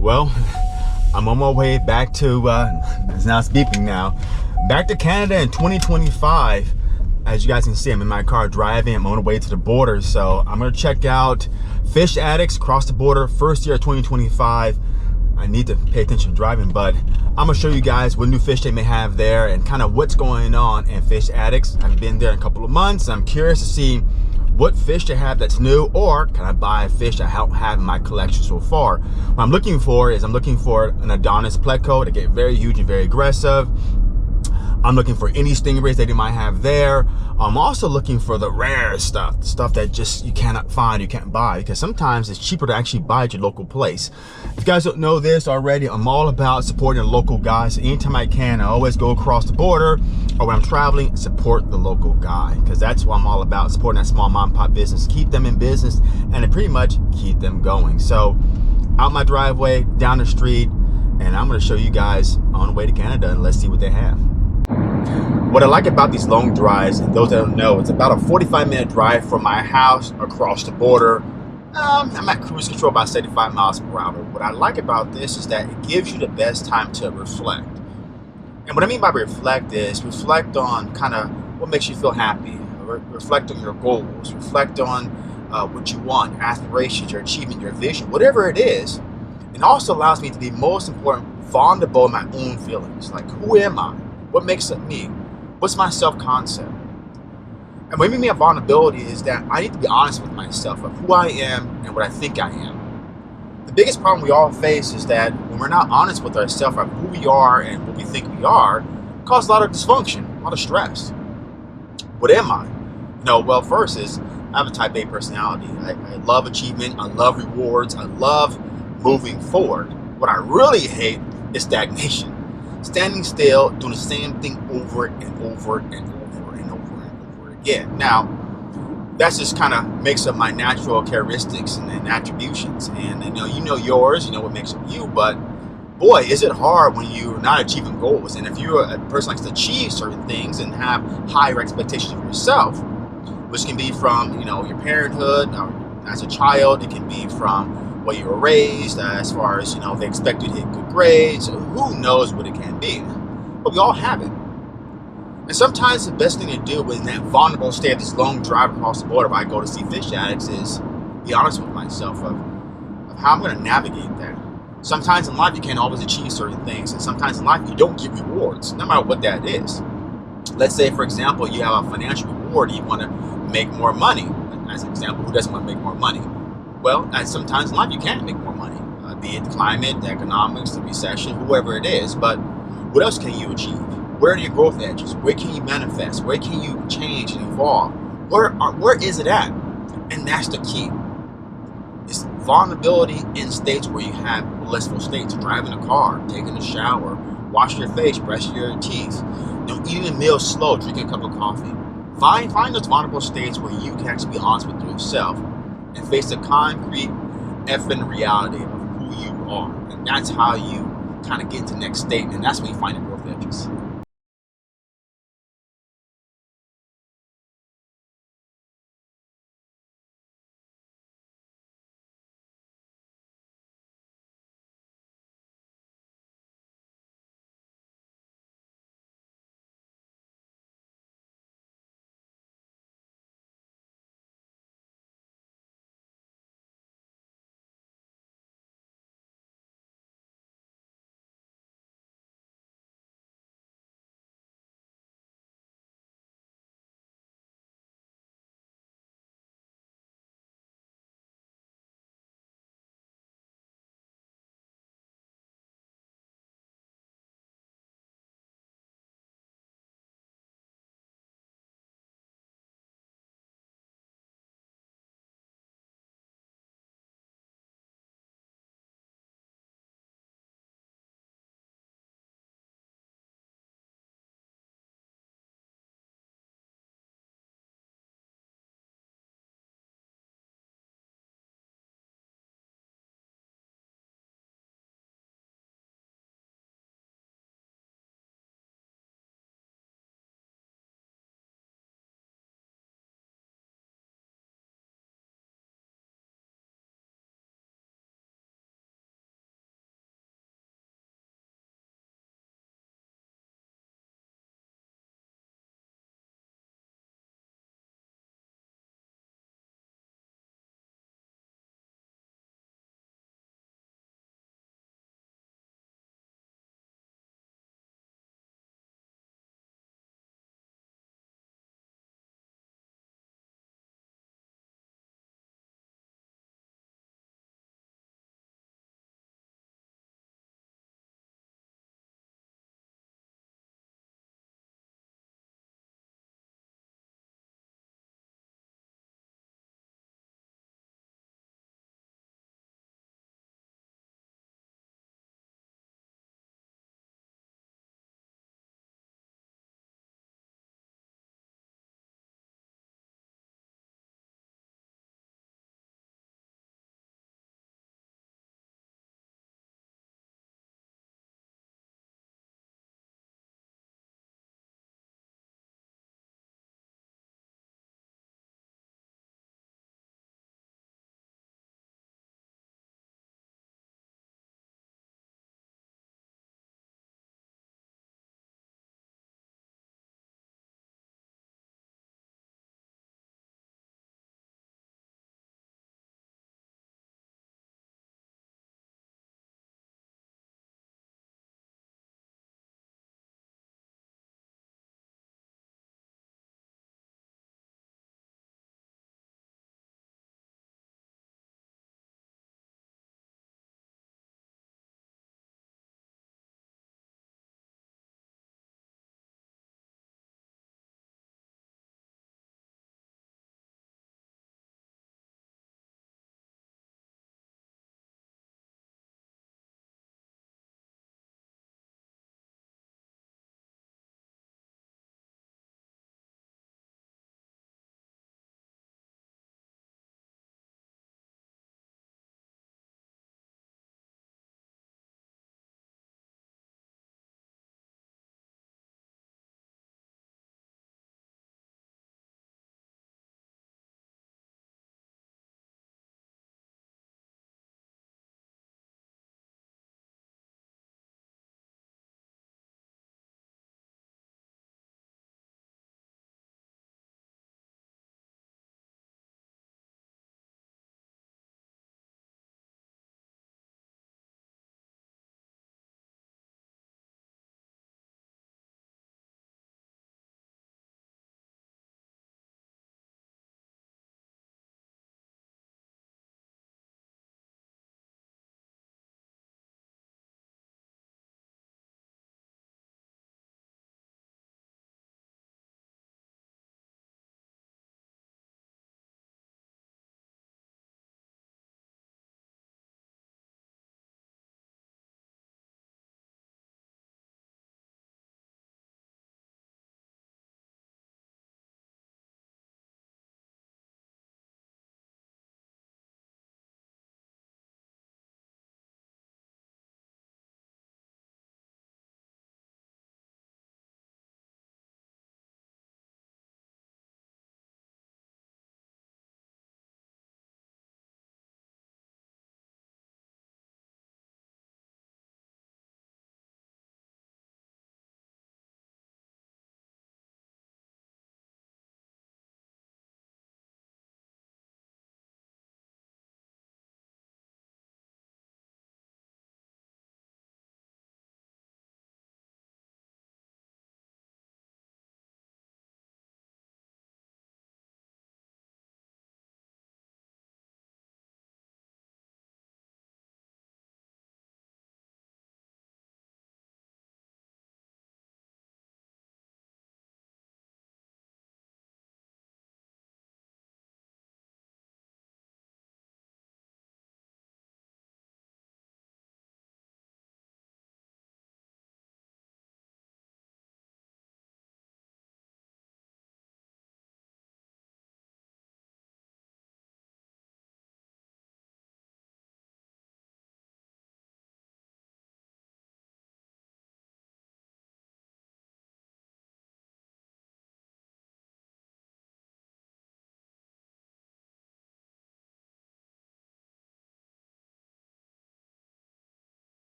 Well, I'm on my way back to, it's now speaking now, back to Canada in 2025. As you guys can see, I'm in my car driving. I'm on the way to the border. So I'm gonna check out fish addicts across the border, first year of 2025. I need to pay attention driving, but I'm gonna show you guys what new fish they may have there and kind of what's going on in fish addicts. I've been there in a couple of months. I'm curious to see what fish they have that's new, or can I buy a fish I don't have in my collection so far. What I'm looking for is, I'm looking for an Adonis pleco to get very huge and very aggressive. I'm looking for any stingrays that they might have there. I'm also looking for the rare stuff that just you cannot find, you can't buy, because sometimes it's cheaper to actually buy at your local place. If you guys don't know this already, I'm all about supporting the local guys. So anytime I can, I always go across the border, or when I'm traveling, support the local guy, because that's what I'm all about, supporting that small mom and pop business, keep them in business, and to pretty much keep them going. So out my driveway, down the street, and I'm going to show you guys on the way to Canada, and let's see what they have. What I like about these long drives, and those that don't know, it's about a 45-minute drive from my house across the border. I'm at cruise control about 75 miles per hour. What I like about this is that it gives you the best time to reflect. And what I mean by reflect is reflect on kind of what makes you feel happy. Reflect on your goals. Reflect on what you want, aspirations, your achievement, your vision, whatever it is. It also allows me to be, most important, vulnerable in my own feelings. Like, who am I? What makes up me? What's my self-concept? And what I mean by vulnerability is that I need to be honest with myself of who I am and what I think I am. The biggest problem we all face is that when we're not honest with ourselves of who we are and what we think we are, it causes a lot of dysfunction, a lot of stress. What am I? Well, first is I have a type A personality. I love achievement. I love rewards. I love moving forward. What I really hate is stagnation. Standing still, doing the same thing over and over and over and over and over again. Now, that's just kind of makes up my natural characteristics and attributions. And you know yours, you know what makes up you, but boy, is it hard when you're not achieving goals. And if you're a person who likes to achieve certain things and have higher expectations of yourself, which can be from, your parenthood, or as a child, it can be from way you were raised, as far as, they expect you to hit good grades, who knows what it can be. But we all have it. And sometimes the best thing to do in that vulnerable state of this long drive across the border, if I go to see fish addicts, is be honest with myself of how I'm going to navigate that. Sometimes in life you can't always achieve certain things, and sometimes in life you don't get rewards, no matter what that is. Let's say, for example, you have a financial reward, you want to make more money. As an example, who doesn't want to make more money? Well, sometimes in life you can't make more money, be it the climate, the economics, the recession, whoever it is. But what else can you achieve? Where are your growth edges? Where can you manifest? Where can you change and evolve? Where is it at? And that's the key. It's vulnerability in states where you have blissful states. Driving a car, taking a shower, washing your face, brushing your teeth, eating a meal slow, drinking a cup of coffee. Find those vulnerable states where you can actually be honest with yourself and face the concrete effing reality of who you are. And that's how you kind of get into the next state, and that's when you find the growth edges.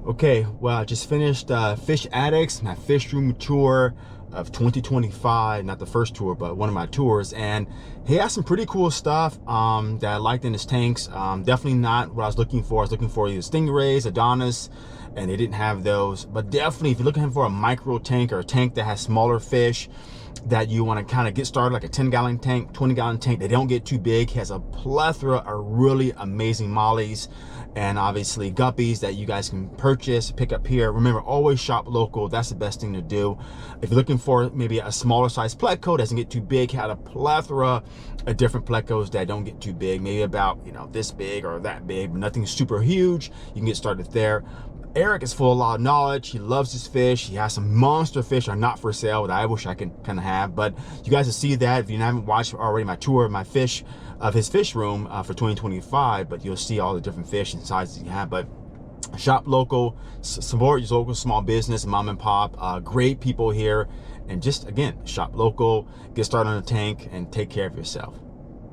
Okay, well, I just finished Fish Addicts, my fish room tour of 2025. Not the first tour, but one of my tours. And he has some pretty cool stuff that I liked in his tanks. Definitely not what I was looking for. I was looking for either stingrays, Adonis, and they didn't have those. But definitely, if you're looking for a micro tank or a tank that has smaller fish, that you want to kind of get started, like a 10-gallon tank, 20-gallon tank, they don't get too big. He has a plethora of really amazing mollies and obviously guppies that you guys can purchase, pick up here. Remember, always shop local. That's the best thing to do. If you're looking for maybe a smaller size pleco, doesn't get too big, had a plethora of different plecos that don't get too big, maybe about, you know, this big or that big, but nothing super huge. You can get started there. Eric is full of a lot of knowledge. He loves his fish. He has some monster fish that are not for sale that I wish I could kind of have, but you guys will see that if you haven't watched already my tour of my fish, of his fish room for 2025, but you'll see all the different fish and sizes you have. But shop local, support your local small business, mom and pop, great people here, and just again, shop local, get started on a tank, and take care of yourself.